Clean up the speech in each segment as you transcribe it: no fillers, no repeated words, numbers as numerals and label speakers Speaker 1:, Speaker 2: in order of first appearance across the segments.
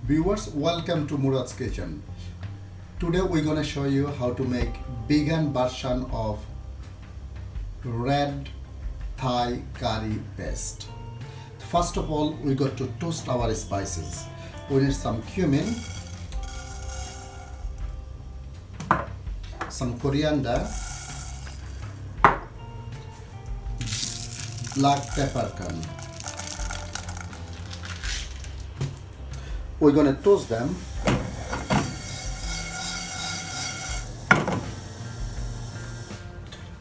Speaker 1: Viewers, welcome to Murad's Kitchen. Today we're gonna show you how to make vegan version of red Thai curry paste. First of all, we got to toast our spices. We need some cumin, some coriander, black peppercorn. We're gonna toast them.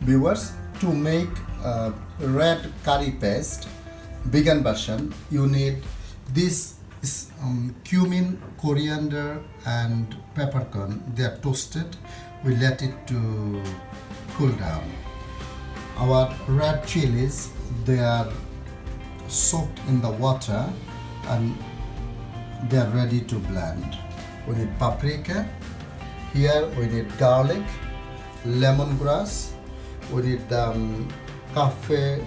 Speaker 1: Viewers, to make red curry paste, vegan version, you need this cumin, coriander, and peppercorn. They are toasted. We let it to cool down. Our red chilies, they are soaked in the water and they are ready to blend. We need paprika. Here we need garlic, lemongrass. We need kaffir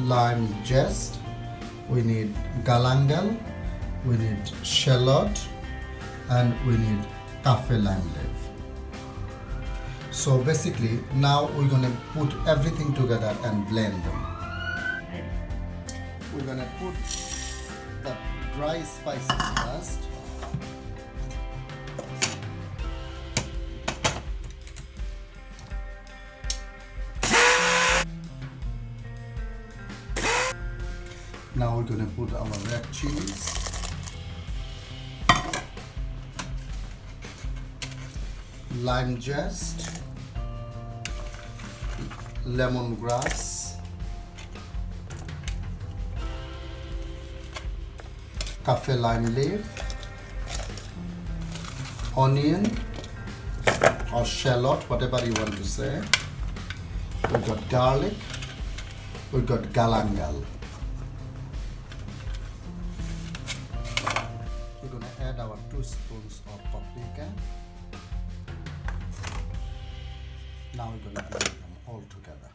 Speaker 1: lime zest. We need galangal. We need shallot, and we need kaffir lime leaf. So basically, now we're gonna put everything together and blend them. We're gonna put the dry spices first. Now we're gonna put our red chilies, lime zest, lemongrass, kaffir lime leaf, onion or shallot, whatever you want to say. We've got garlic, we've got galangal. We're going to add our 2 spoons of paprika. Now we're going to blend them all together.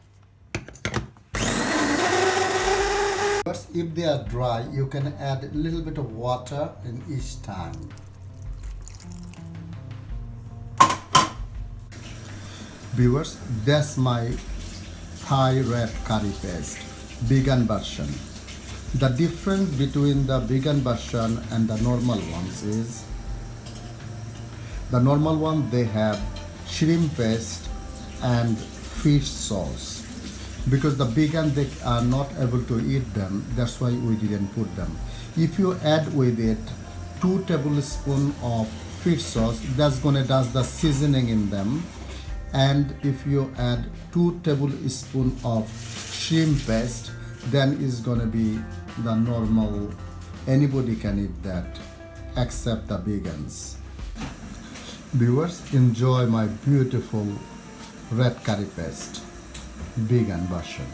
Speaker 1: First, if they are dry, you can add a little bit of water in each time. Viewers, that's my Thai red curry paste, vegan version. The difference between the vegan version and the normal ones is, the normal one they have shrimp paste and fish sauce. Because the vegan they are not able to eat them, that's why we didn't put them. If you add with it 2 tablespoons of fish sauce, that's gonna does the seasoning in them. And if you add 2 tablespoons of shrimp paste, then it's gonna be the normal, anybody can eat that except the vegans. Viewers, enjoy my beautiful red curry paste, vegan version.